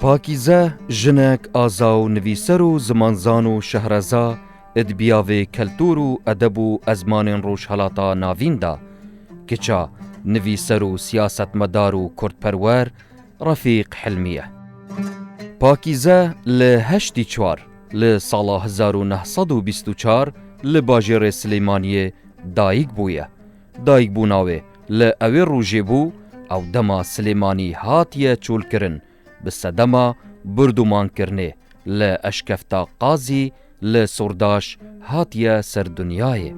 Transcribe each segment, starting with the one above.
پاکیزه جنک آزا و نویسر و زمانزان و شهرزا ادبیاوی کلتور و ادب و ازمان روشهلاتا ناوین دا کچا نویسر و سیاست مدار و کردپرور رفیق حلمیه. پاکیزه لهشتی چوار لساله 1924 لباجر سلیمانیه دایک بویه. دایک بوناوه لأوی روژه بو او دما سلیمانی هاتیه چول کرن بسدما بردومان کرنه لأشکفتا قازی لسرداش هاتیه سر دنیای.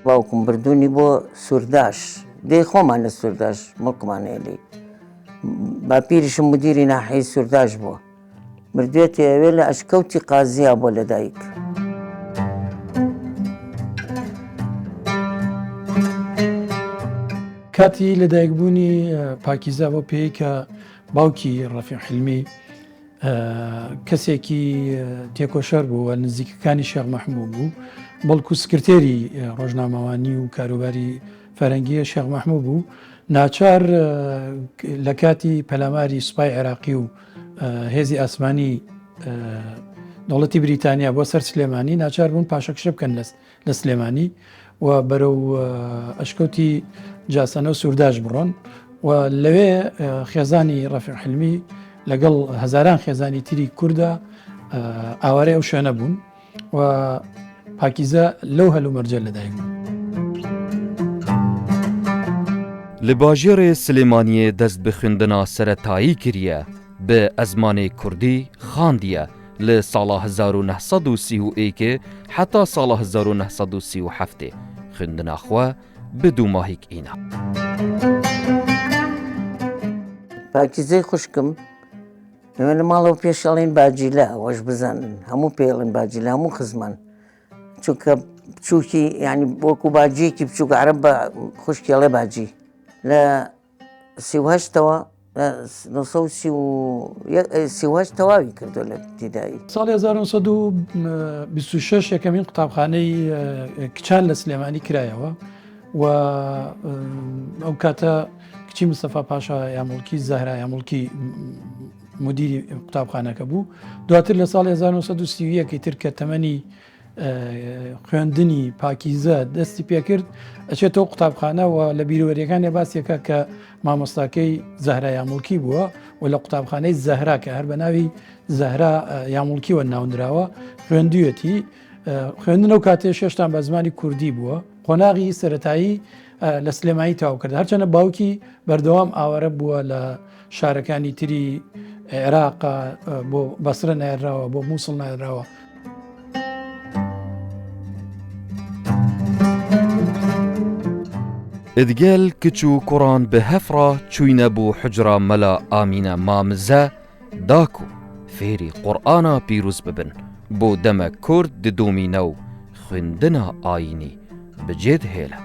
باوکم بردونی با سرداش دی خوامانه سرداش ملکمانه لی با پیرش مدیری ناحیه سرداش بو مردویتی اویل اشکوتی قاضی ابو لدایک. کاتی لدایک بوونی پاکیزە بۆ پێی کە باوکی ڕەفیق حلمی کەسێکی تێکۆشەر بوو و نزیکەکانی شێخ مەحموود بوو، بەڵکو سکرتێری ڕۆژنامەوانی و کاروباری فەرەنگیە شێخ مەحموود بوو. ناچار لە کاتی پەلاماری سوپای عێراقی و هێزی ئاسمانی دەوڵەتی بریتانیا بۆ سەر سلێمانی ناچار بوون پاشەکشە بکەن لە سلێمانی و بەرەو ئەشکەوتی جاسەنە و سورداش بڕۆن و لەوێ خێزانی ڕەفیق حلمی لەگەڵ هەزاران خێزانی تری کووردە ئاوارەی ئەو شوێنە بوون و پاکیزە لەو هەلومەرجە لەدایک بوو. لباجر سلیمانیه دست بخوندنا سرطایی کریه به ازمان کردی خاندیه لسال 1931 حتی سال 1937 خوندنا خواه بدو ماهیک اینا. پاکیزەی خوشکم لە ماڵەوە پێشەڵین باجیلە ئەوەش بزانن هەموو پێڵین باجیلە هەموو خزمان چونکە بچووکی یعنی وەکو باجیەکی بچووک عەرەب بە خوشکێڵێ باجی لە 38ەوە 1938 تەواوی کردو لە ابتیدایی. ساڵی 1926 یەکەمین قوتابخانەی کچان لە سلێمانی کرایەوە و ئەو کاتە کچی مستەفا پاشا یاموڵکی زەهرا یاموڵکی مدیری قوتابخانەکە بوو. دواتر لە ساڵی 1930 تر کە تەمەنی خوێندنی پاکیزە دەستی پێکرد ئەچێتەوە قوتابخانە و لە بیرۆوەریەکانی باسیەکە کە مامۆستاکەی زەهرا یاموڵکی بووە و لە قوتابخانەی زەهرا کە هەر بە ناوی زەهرا یاموڵکیوە ناوندراوە خوێندوویەتی. خوێندن ئەو کاتێ شێشتان بە زمانی کوردی بووە. قۆناغی سەرەتایی لە سلێمانی تاو کرد، هەرچەنە باوکی بەردەوام ئاوارە بووە لە شارەکانی تری عێراق بۆ بەسرە نایراوە بۆ مووسڵ نایراوە. ادگل کچو قرآن به هفرا چوینه بو حجرا ملا آمینه مامزه داکو فیری قرآنا پیروز ببن بو دم کرد دومی نو خوندنا آینی بجد هیله.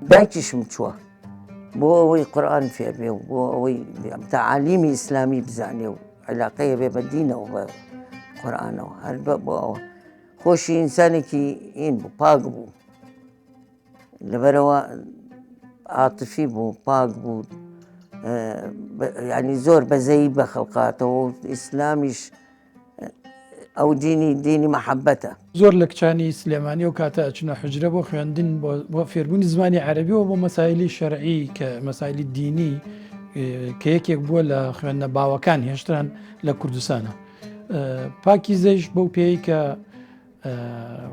باکیشم چووە بۆ ئەوەی قورئان فێر بێ و بۆ ئەوەی تعالیمی ئیسلامی بزانێ و علاقەیە بێ بە دینەوە بە قورئانەوە هەر بۆ ئەوە خۆشی ئینسانێکی ئین بوو پاک بوو لەبەرەوە عاتفی بوو پاک بوو یعنی زۆر بەزەیی بە خەڵقاتەوە و ئیسلامیش ئەو دینی مەحەبەتە. زۆر لە کچانی سلێمانی و کاتە ئەچنە حجرە بۆ خوێندن بۆ فێربوونی زمانی عەرەبیەوە بۆ مەسایلی شەرعی کە مەسایلی دینی کە یەکێک بووە لە خوێندنە باوەکان هێشتران لە کوردستانە. پاکیزەیش بەو پێی کە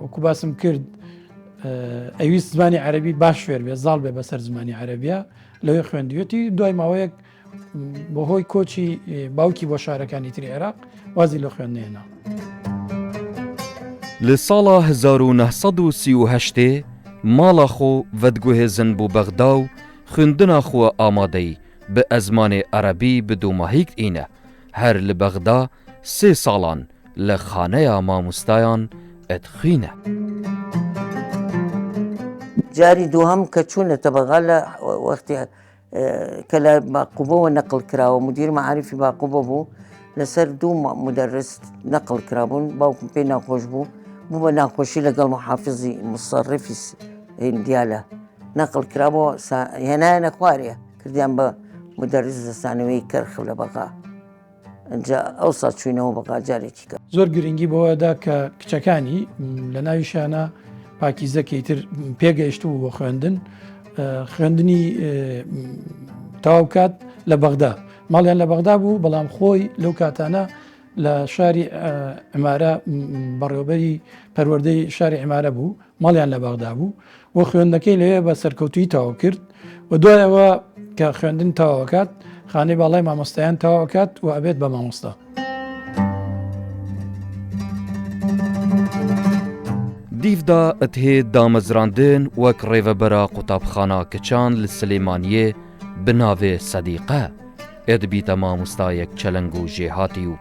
وەکو باسم کرد ئەویست زمانی عەرەبی باش فێر بێ زاڵ بێ بەسەر زمانی عەرەبیە لەوێ خوێندوێتی دوای ماوەیەک بەهۆی کۆچی باوکی بۆ شارەکانی تری عێراق وازی لە خوێندنێنا. لسال 1938 مالا خو ودگوهزن بو بغداو خوندنا خو آمادهی به ازمان عربی بدو ماهیک اینه هر لبغدا 3 سالان لخانه ماموستایان ادخینه. جاری دووهەم کە چوونەتە بەغا لە وەختی کە لە باقوبەوە نەقل کراوە مدیر معارفی باقوبە بوو لەسەر دوو مدەرس نەقل کرابوون باوکم پێی ناخۆش بوو بوو بە ناخۆشی لەگەڵ محافظی مصرفی هندیالە نەقل کرابەوە هێنایەنە خوارێ کردیان بە مدەرس دەستانەوەی کەرخ لە بەغا ئەجا ئەوسا چوینەوە بەغا جارێکی کە زۆر گرنگی بەوەدا کە کچەکانی لە ناویشانە پاکیزەکەی تر پێگەیشت و بۆ خوێندنی تەواو کات لە بەغدا ماڵیان لە بەغدا بوو بەڵام خۆی لەو کاتانە لە شاری عمارە بەڕێوەبەری پەروەردەی شاری عمارە بوو ماڵیان لە بەغدا بوو و خوێندنەکەی لەوێ بە سەرکەوتوی تەواو کرد و دوایەوە کە خوێندن تەواوکات خانەی باڵای مامۆستایان تەواوکات و ئەبێت بە مامۆستا. دیڤدا ئەتهێ دامەزراندن وەک ڕێڤەبەرە قوتابخانە کچان لە سلێمانیە بناوێ سەدیقە ئەدبیتە مامۆستایەک چەلەنگ و ژێهاتی و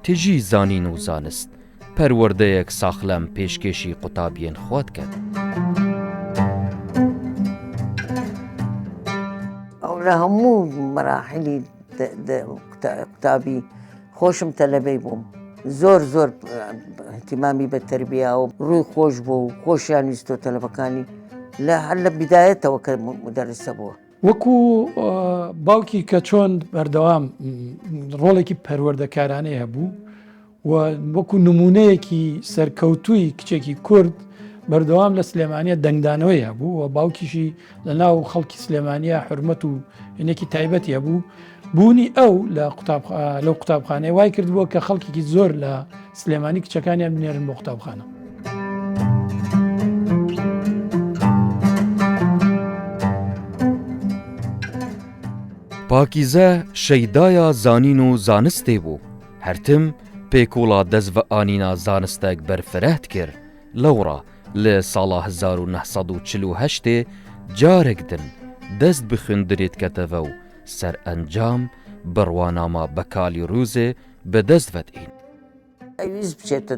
تژی زانین و زانست پەروەردەیەک ساخلەم پێشکێشی قوتابیên خوات کرد. ئەو لە هەموو مەراحلی قوتابی خۆشم تەلەبەی بووم زۆر اهتیمامی بە تەربیە و ڕووی خۆش بوو و خۆشیان ویستۆ تەلەبەکانی هەر لە بیدایەتەوە کە مدەرسە بووە. وەکو باوکی کە چۆن بەردەوام ڕۆڵێکی پەروەردەکارانەیە بوو و وەکو نمونەیەکی سەرکەوتووی کچێکی کورد بەردەوام لە سلێمانیە دەنگدانەوەیە بوو و باوکیشی لە ناو خەڵکی سلێمانیە حرمەت و هێنێکی تایبەتیە بوو بوونی ئەو لەو قوتابخانەی وای کردبووە کە خەڵکێکی زۆر لە سلێمانی کچەکانیان بنێرن بۆ قوتابخانە. پاکیزە شەیدایە زانین و زانستێ بوو هەرتم پێکوڵا دەست بە ئانینا زانستێک بەرفرەت کرد لەوڕا لە ساڵا 1948 جارێک دن دەست بخوێندرێت کەتەوە و سەر ئەنجام بڕوانامە بەکالی ڕووزێ بەدەست بەدئین. ئەویست بچێتە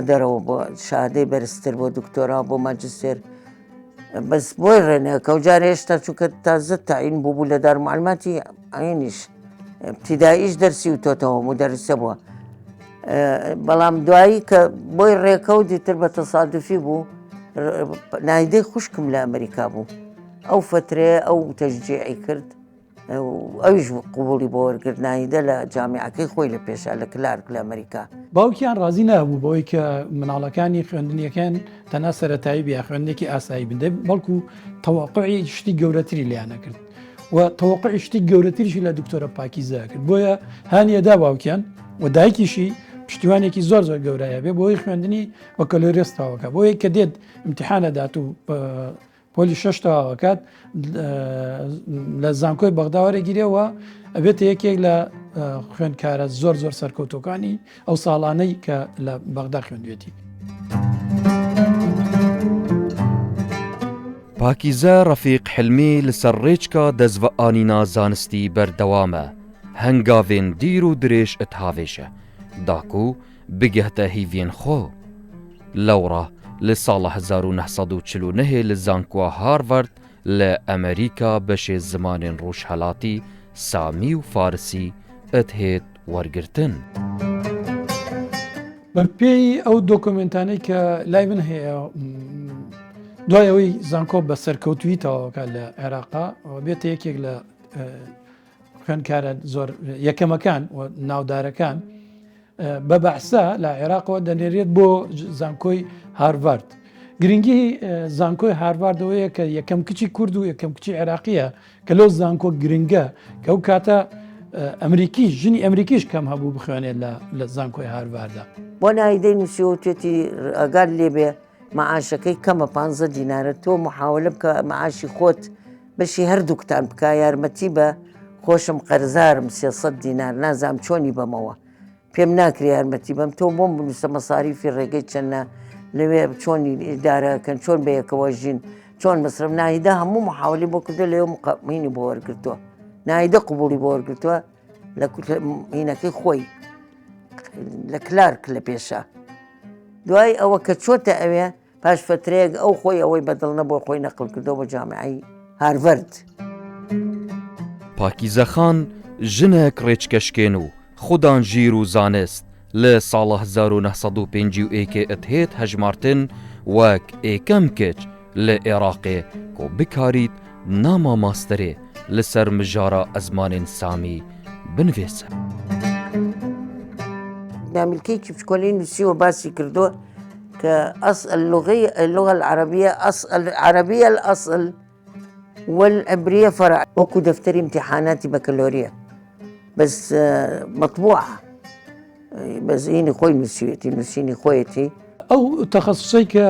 دەرەوە بۆ شادەی بەرزتر بۆ دکتۆرا بۆ ماجستێر بەس بۆی ڕێنەکە و جار هێشتا چونکە تازە تاعین بوو لە دارمعلوماتی ئاینیش ابتیداییش دەرسی و تۆتەوە مدەرسە بووە بەڵام دوایی کە بۆی ڕێکە و دیتر بە تەسادفی بوو نایدەی خوشکم لە ئەمریکا بوو ئەو فترەیە ئەو تەشجیعی کرد ئەویش قوبوڵی بۆ وەرگرت نایدە لە جامیعەکەی خۆی لە پێشە لە کلارک لە ئەمریکا. باوکیان ڕازی نابوو بەوەی کە مناڵەکانی خوێندنیەکان تەنها سەرەتایی بیا خوێندێکی ئاسایی بدە بەڵکو تەواقعی شتی گەورەتری لیانە کرد و تەواقعی شتی گەورەتریشی لە دکتۆرە پاکیزە کرد بۆیە هانیەدا باوکیان و دایکیشی پشتیوانێکی زۆر گەورەیە بێ بۆی خوێندنی وە کەلۆرێستاوەکە بۆیە کە دێت ئیمتیحانەدات و پۆلی شەشتاوەکات لە زانکۆی بەغدا وەرەگیرەوە ئەبێتە یەکێک لە خوێندکارە زۆر سەرکەوتۆکانی ئەو ساڵانەی کە لە بەغدا خوێندوێتی. پاکیزە ڕەفیق حلمی لەسەر ڕێچکە دەست بە ئانینا زانستی بەردەوامە هەنگاوێن دیر و درێژ ئەتهاوێژە داکو بگەهتە هیڤێن خۆ لەوڕە لە ساڵە 1949 لە زانکۆ هاروارد لە ئەمریکا بەشێ زمانên ڕۆژهەڵاتی سامی و فارسی ئەتهێت وەرگرتن. بەرپێی ئەو دۆکۆمنتانەی کە لای من هەیە دوای ئەوەی زانکۆ بە سەرکەوتوی تەواوەکە لە عێراقا بێتە یەکێک لە خوێندکارە زۆر یەکەمەکان و ناودارەکان بە بەحسا لە عێراقەوە دەنێرێت بۆ زانکۆی هاروارد. گرنگی زانکۆی هاروواردەوەیە کە یەکەم کچی کورد و یەکەم کچی عێراقیە کە لەو زانکۆ گرنگە کە ئەو کاتە ئەمریکیش ژنی ئەمریکیش کەم هەبوو بخوێنێت لە زانکۆی هاروواردە. بۆ نایدەی نووسیوتێتی ئەگار لێبێ معاشەکەی کەمە 15 دینارە تۆ محاولە بکە معاشی خۆت بەشی هەردووکتان بکە یارمەتی بە خۆشم قەرزارم 300 دینار نازام چۆنی بەمەوە پێم ناکری یارمەتی بەم تۆ بۆم بنووسە مەساریفی ڕێگەی چەندە لەوێ چۆنی ئیدارەکەن چۆن بەیەکەوە ژین چۆن مەسرف نایدا هەموو محاولی بۆ کردە لەوێ مقامینی بۆ وەرگرتووە نایدە قوبوڵی بۆ وەرگرتووە لە هینەکەی خۆی لە کلارک لە پێشە دوای ئەوە کە چۆتە ئەوێ پاش فترەیەک ئەو خۆی ئەوەی بەدڵ نەبووە خۆی نەقل کردەوە بە جامعەی هارڤەرد. پاکیزە خان ژنێک ڕێچکەشکێن و خودان ژیر و زانست لە ساڵە 1951 ئەتهێت هەژمارتن وەک ئێکەم کچ لە عێراقێ کۆ بکاریت ناما ماستەرێ لەسەر مژارە ئەزمانên سامی بنوێسە. نامیلکەیەکی بچکۆلەی نووسیوە باسی کردووە کە اللغة العربية عربية الأصل والعبرية فرع، وەکو دەفتەری امتحاناتی بەکەلۆریە بەس مەطبوعە، بەس هینی خۆی نووسیوێتی نووسینی خۆیەتی. ئەو تەخەسوسەی کە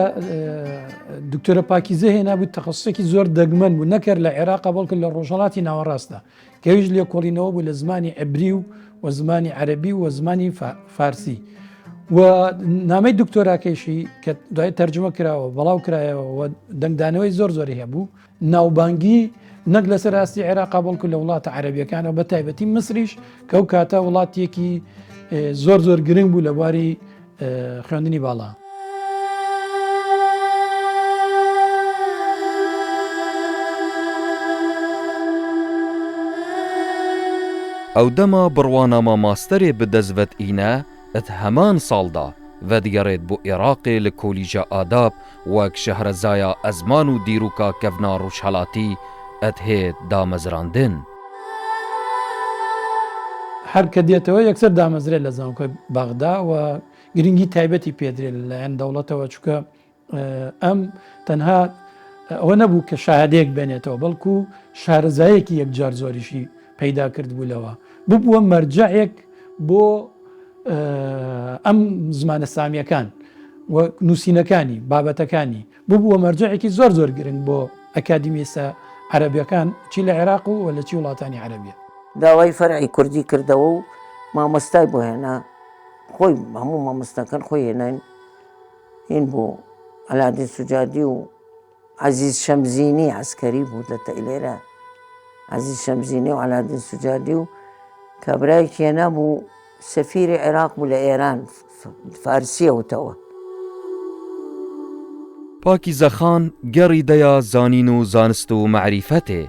دکتۆرە پاکیزە هێنا بوو تەخەسوسێکی زۆر دەگمەن بوو نەکرد لە عێراقا بەڵکو لە ڕۆژهەڵاتی ناوەڕاستە کە هیچ لێکۆڵینەوە بوو لە زمانی عبری و زمانی عەرەبی و زمانی فارسی و نامەی دکتۆراکەیشی کە دوای تەرجمە کراوە بەڵاو کرایەوە و دەنگدانەوەی زۆر زۆری هەبوو ناوبانگی نەک لەسەر ئاستی عێراقا بەڵکو لە وڵاتە عەرەبیەکانەوە بە تایبەتی مسریش کە ئەو کاتە وڵاتیەکی زۆر زۆر گرنگ بوو لە بواری خوێندنی باڵا. ئەو دەما بڕوانەما ماستەرێ بدەزڤەت ئینە ئەت هەمان ساڵدا ڤەدگەڕێت بۆ عێراقێ لە کۆلیژە ئاداب وەک شەهرەزایە ئەزمان و دیروکا کەڤنا ڕۆژهەڵاتی ئەتهێت دامەزراندن. هەر کە دێتەوە یەکسەر دامەزرێت لە زانکۆی باغدا و گرنگی تایبەتی پێدرێت لەلایەن دەوڵەتەوە چونکە ئەم تەنها ئەوە نەبوو کە شاهدەیەک بێنێتەوە بەڵکو شارەزایەکی یەکجار زۆریشی پەیدا کرد بوو بووە مەرجەعێک بۆ ئەم زمانە سامیەکان و نووسینەکانی بابەتەکانی بووە مەرجەعێکی زۆر زۆر گرنگ بۆ ئەکادیمیسە عەرەبیەکان چی لە عێراق و لە چی وڵاتانی عەرەبیە. داوای فەرعی کوردی کردەوە و مامۆستای بۆ هێنا خۆی هەموو مامۆستاکان خۆی هێنان هین بۆ ئەلادین سوجادی و عەزیز شەمزینی عەسکەری بوو لە تەیلێرە عەزیز شەمزینی و ئەلادین سوجادی و کابرایەکی هێنا بوو سەفیری عێراق بوو لە ئێران فارسیەوتەوە. پاکیزە خان گەڕی دەیە زانین و زانست و مەعریفەتێ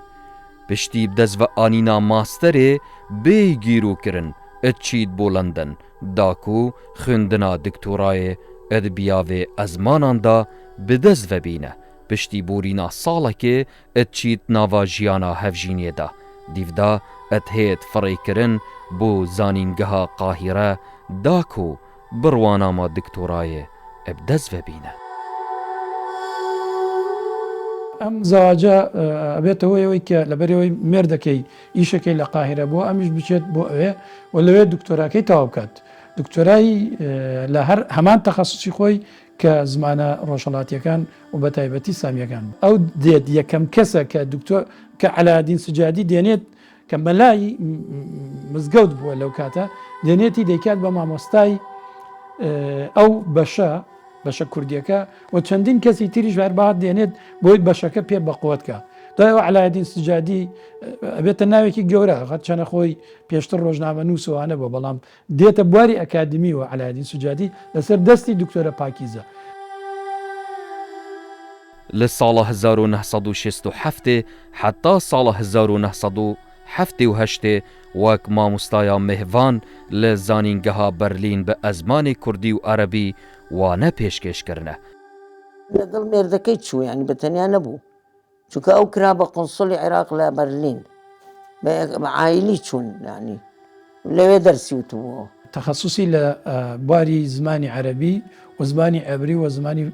پشتی بدەزڤە ئانینا ماستەرێ بێی گیرروکردن ئەچیت بۆ لەندەن داکو خوێندنا دکتۆرایێ ئەدبیاوێ ئەزماناندا بدەزڤە بینە پشتی بورینا ساڵەکێ ئەچیت ناوا ژیانە هەڤژینێدا دیڤدا ئەتهێت فڕێکردن بۆ زانینگەها قاهیرە داکو بڕواناما دکتۆرایێ ئەبدەزڤە بینە. ئەم زەواجە ئەبێتەوە ئەوەی کە لەبەرەوەی مێردەکەی ئیشەکەی لە قاهیرە بۆ ئەمیش بچێت بۆ ئەوێ و لەوێ دکتۆراکەی تەواو بکات دکتۆرای لە هەر هەمان تەخەسوسی خۆی کە زمانە ڕۆژهەڵاتیەکان و بە تایبەتی سامیەکان ئەو دێت یەکەم کەسە کە دکتۆر کە عەلادین سوجادی دێنێت کە مەلای مزگەوت بووە لەو کاتە دێنێتی دەیکات بە مامۆستای ئەو بەشە کوردیەکە و چەندین کەسی تریش هەربات دێنێت بۆی بەشەکە پێ بەقوتکە دایەوە عەلادین سوجادی ئەبێتە ناوێکی گەورە خەت چەنە خۆی پێشتر ڕۆژنامە نووسوانە بۆ بەڵام دێتە بواری ئەکادمی و عەلادین سوجادی لەسەر دەستی دکتۆرە پاکیزە. لە ساڵە 1967 حتا ساڵە 1970 وەک مامۆستایە مێهڤان لە زانینگەها بەرلین بە ئەزمانی کوردی و عەرەبی وانە پێشکەشکردنە. لەگەڵ مێردەکەی چوو ینی بەتەنیا نەبوو چونکە ئەو کرا بە قۆنسڵی عێراق لە بەرلین بە عایلی چوون ینی لەوێ دەرسی وتبووە. تەخەسوسی لە بواری زمانی عەرەبی و زمانی عەبری و زمانی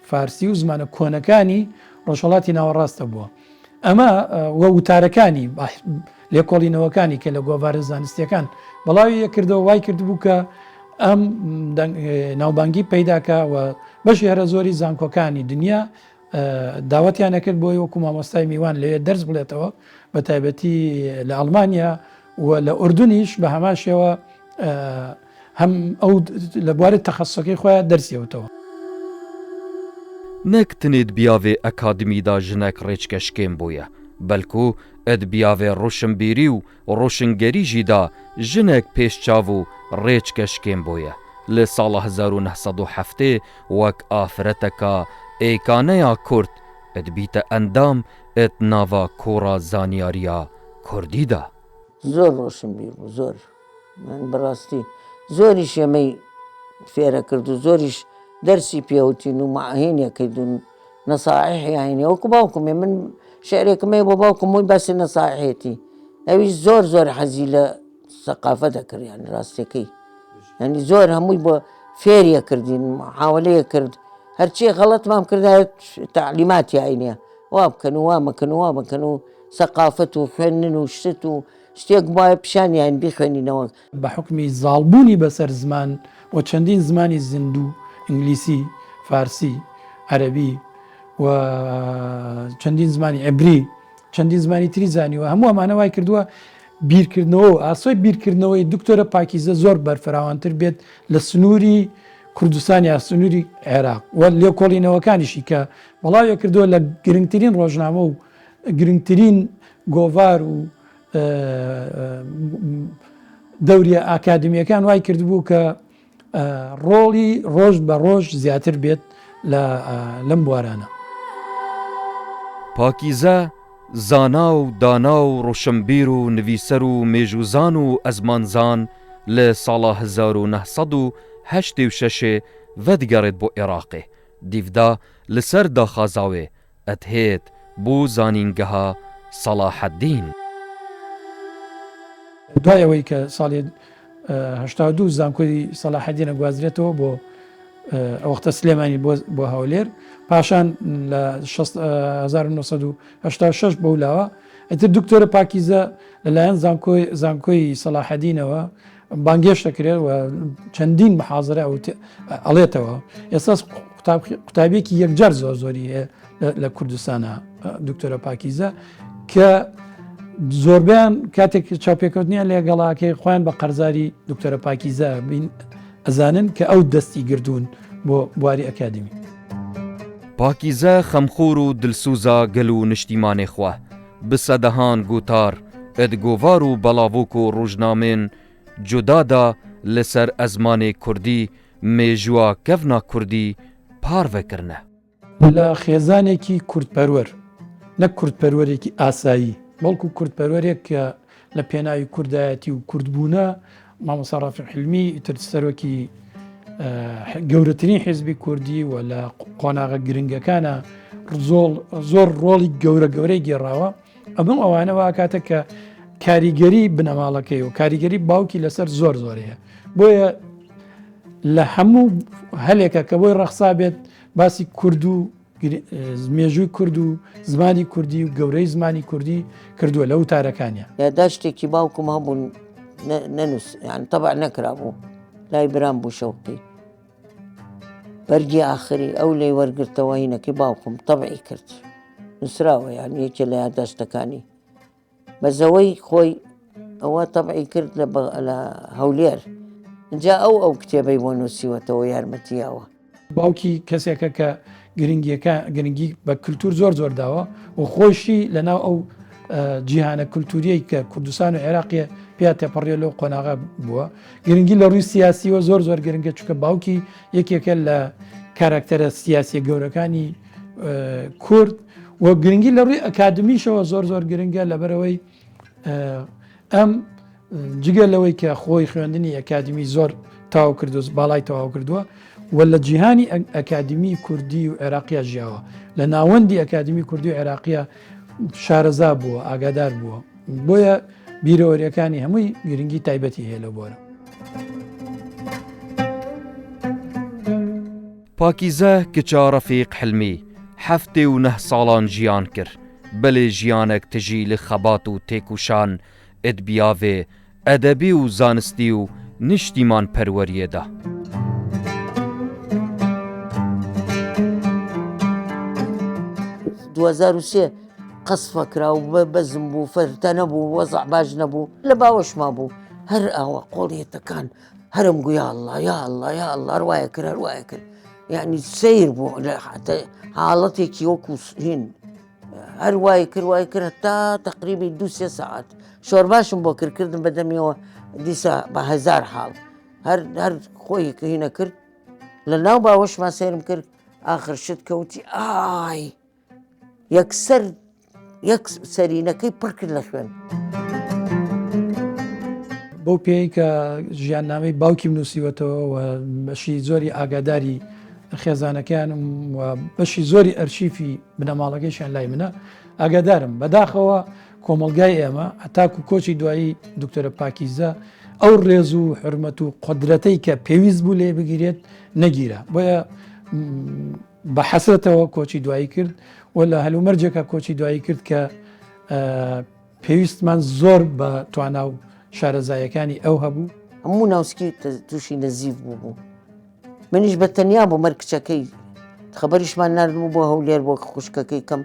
فارسی و زمانە کۆنەکانی ڕۆژهەڵاتی ناوەڕاستە بووە. ئەمە وتارەکانی لێکۆڵینەوەکانی کە لە گۆڤارە زانستیەکان بەڵاوی یەکردەوە وای کردبوو کە ئەم ناوبانگی پەیداکە و بەشی هەرە زۆری زانکۆکانی دنیا داوەتیان نەکرد بۆی وەکو مامۆستای میوان لەوێ دەرس بڵێتەوە بە تایبەتی لە ئەڵمانیا و لە ئوردونیش بە هەماشەوە هەم ئەو لە بواری تەخەسوسەکەی خۆیان دەرسیەوتەوە. نەک تنێت بیاوێ ئەکادمیدا ژنێک ڕێچکەشکێن بووە بەلکو ئەدبیاوێ ڕۆشنبیری و ڕۆشنگەریژیدا ژنێک پێشچاو و ڕێچکەشکێن بووە لە ساڵە 1970 وەک ئافرەتەکە ئێکانەیە کورد ئەدبیتە ئەندام ئەت ناوا کۆڕا زانیاریە کوردیدا. زۆر ڕۆشن بیر بوو زۆر من بەڕاستی زۆریش ئەمەی فێرە کرد و زۆریش دەرسی پێوتین و معهێنێکردون نەساحیحی هەینێ وەکو باوکمێ من شعرێکمێ بۆ باوکم وی باسی نەساحیحێتی ئەویش زۆر حەزی لە سەقافە دەکرد یانی ڕاستیەکەی ینی زۆر هەمووی بۆ فێریە کردین محاولەیە کرد هەرچی غەڵەتمان کردایەت تعلیماتی هەینێ وا بکەن و وا مەکەن و وا بکەن و سەقافەت و خوێندن و شت و شتێک وایە پیشانیان بیخوێنینەوە بە حکمی زاڵبوونی بەسەر زمان و چەندین زمانی زیندوو ئینگلیسی فارسی عەرەبی و چەندین زمانی عێبری چەندین زمانی تری زانیوە هەموو ئەمانە وای کردووە بیرکردنەوە و ئاسۆی بیرکردنەوەی دکتۆرە پاکیزە زۆر بەرفراوانتر بێت لە سنووری کوردستان یا سنووری عێراق و لێکۆڵینەوەکانیشی کە وەڵاویە کردووە لە گرنگترین ڕۆژنامە و گرنگترین گۆڤار و دەوریە ئاکادمیەکان وای کردبوو کە ڕۆڵی ڕۆژ بە ڕۆژ زیاتر بێت لەم بوارانە. پاکیزە زانا و دانا و ڕۆشنبیر و نویسەر و مێژوزان و ئەزمانزان لە ساڵا 1986 ڤەدگەڕێت بۆ عێراقێ دیڤدا لەسەر داخازاوێ ئەتهێت بۆ زانینگەها سەلاحەددین. دوایەوەی کە ساڵی 1970 زانکۆی سەلاحەدینە گوازرێتەوە بۆ ئەوەختە سلێمانی بۆ هەولێر پاشان لە 1986 بەولاوە ئەتر دکتۆرە پاکیزە لەلایەن زانکۆی سەلاحەدینەوە بانگێش دەکرێت و چەندین محازرە ئەڵێتەوە ئێستا قوتابێکی یەکجار زۆری هەیە لە کوردستانە دکتۆرە پاکیزە کە زۆربیان کاتێک چاپێکەوتنیان لێگەڵاکەی خۆیان بە قەرزاری دکتۆرە پاکیزە بین ئەزانن کە ئەو دەستی گردوون بۆ بواری ئەکادمی. پاکیزە خەمخۆر و دلسوزە گەل و نیشتیمانێ خوە بسەدەهان گوتار ئەدگۆڤار و بەڵاڤۆک و ڕۆژنامێن جودادا لەسەر ئەزمانێ کوردی مێژووە کەڤنا کوردی پارڤەکردنە لە خێزانێکی کوردپەروەر نەک کوردپەروەرێکی ئاسایی بەڵکو کوردپەروەرێک کە لە پێناوی کوردایەتی و کوردبوونە مامۆستا ڕافیق حیلمی ئیتر سەرۆکی گەورەترین حیزبی کوردی و لە قۆناغە گرنگەکانە زۆر ڕۆڵی گەورەی گێڕاوە ئەمە ئەوانەوە کاتە کە کاریگەری بنەماڵەکەی و کاریگەری باوکی لەسەر زۆرەیە بۆیە لە هەموو هەلێکە کە بۆی ڕەخسا بێت باسی کورد و مێژووی کورد و زمانی کوردی و گەورەی زمانی کوردی کردووە لە وتارەکانیان یادا شتێکی باوکم هەبوون نەنووس یان تەبع نەکرابوو لای برام بوو شەوقی بەرگی ئاخری ئەو لێ وەرگرتەوە هینەکەی باوکم تەبعی کرد نووسراوە یان یەکێ لە یادداشتەکانی بەزەوەی خۆی ئەوە تەبعی کرد لە هەولێر اینجا ئەو کتێبەی بۆ نووسیوەتەوە یارمەتیاوە. باوکی کەسێکە کە گرنگی بە کللتور زۆر داوە و خۆشی لەناو ئەو جیهانە کولتوریەی کە کوردستان و عێراقیە پێ تێپەڕێ لەو قۆناغا بووە گرنگی لە ڕووی سیاسیوە زۆر گرنگە چونکە باوکی یەکێکە لە کاراکتەرە سیاسی گەورەکانی کورد و گرنگی لە ڕووی ئەکادمیشەوە زۆر گرنگە لەبەرەوەی ئەم جگە لەوەی کە خۆی خوێندنی ئەکادمی زۆر تاو کردو باڵای تەواو کردووە و لە جیهانی ئەکادمی کوردی و عێراقیە ژیاوە لە ناوەندی ئەکادمی کوردی و عێراقیە شارەزا بووە ئاگادار بووە بۆیە بیرەوەریەکانی هەمووی گرنگی تایبەتی هەیە لە بۆرە. پاکیزە کچە ڕەفیق حلمی 79 ساڵان ژیان کرد بەلێ ژیانێک تژی لە خەبات و تێکوشان ئەدبیاوێ ئەدەبی و زانستی و نیشتیمان پەروەریەدا. قەسفە کرا و بەزم بوو فەرتە نەبوو وەزع باش نەبوو لە باوەشما بوو هەر ئاوە قۆڵیەتەکان هەرم گویا الله یا الله یا الله هەروایە کرد یعنی سیر بوو لە حاڵەتێکی وەکو هین هەروایە کرد تا تقریبی 2-3 ساعت شۆر باشم بۆ کردن بەدەمیەوە دیسە بە 1000 حاڵ هەر خۆی کە هینە کرد لە ناو باوەشما سێرم کرد آخر شت کەوتی ئای یەک سەرینەکەی پڕ کرد لە خوێن. بەو پێی کە ژیاننامەی باوکی بنووسیوەتەوە و بەشی زۆری ئاگاداری خێزانەکانم و بەشی زۆری ئەرشیفی بنەماڵەکەیشان لای منە ئاگادارم بەداخەوە کۆمەلگای ئێمە هەتاکو کۆچی دوایی دکتۆرە پاکیزە ئەو ڕێز و حرمەت و قدرەتەی کە پێویست بوو لێ بگیرێت نەگیرە بۆیە بە حەسرەتەوە کۆچی دوایی کرد و لە هەلومەرجێکە کۆچی دوایی کرد کە پێویستمان زۆر بە توانە و شارەزایەکانی ئەو هەبوو. هەموو ناوسکی تووشی نەزیف بوو منیش بە تەنیا بۆ مەر کچەکەی خەبەریشمان نردبوو بۆ هەولێر بۆ خوشکەکەی کەم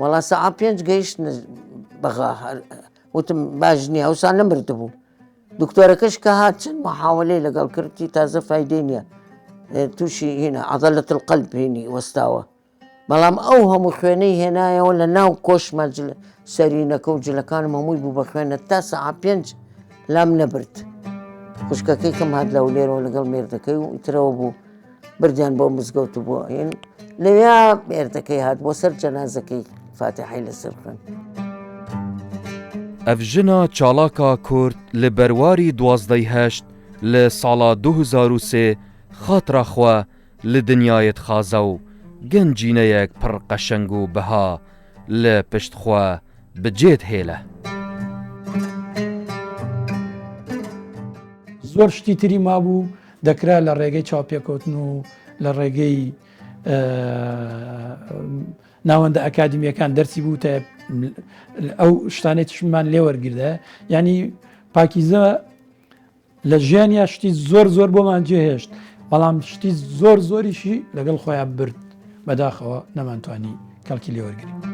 وەڵا سەعا 5 گەیشت بەغا وتم باش نییە ئەوسان نەمردبوو دکتۆرەکەش کە هات چەند محاولەی لەگەڵ کردی تازە فایدەی نییە تووشی هینە عەضەلەت القەلب هینی وەستاوە بەڵام ئەو هەموو خوێنەی هێنایەوە لە ناو کۆشمە سەرینەکە و جلەکانم هەمووی بوو بە خوێنە تا سەعا 5 لام نەبرد خوشکەکەی کەم هات لە هەولێرەوە لەگەڵ مێردەکەی و ئیترەوە بوو بردیان بۆ مزگەوت بووە لەوێ مێردەکەی هات بۆ سەر جەنازەکەی فاتحەی لەسەر خوێن. ئەف ژنە چالاکا کورد لە بەرواری 12 لە ساڵا 2003 خاترا خوا لە دنیایەت خازە و گەنجینەیەک پڕ قەشەنگ و بەها لە پشتخوا بجێت هێلە. زۆر شتی تری مابوو دەکرا لە ڕێگەی چاوپێکەوتن و لە ڕێگەی ناوەندە ئەکادمیەکان دەرسی بوو تا ئەو شتانێتیشمان لێ وەرگردە ینی پاکیزە لە ژیانیا شتی زۆر بۆمان جێهێشت بەڵام شتی زۆریشی لەگەڵ خۆیان برد بەداخەوە نەمانتوانی کەڵکی لێ وەرگری.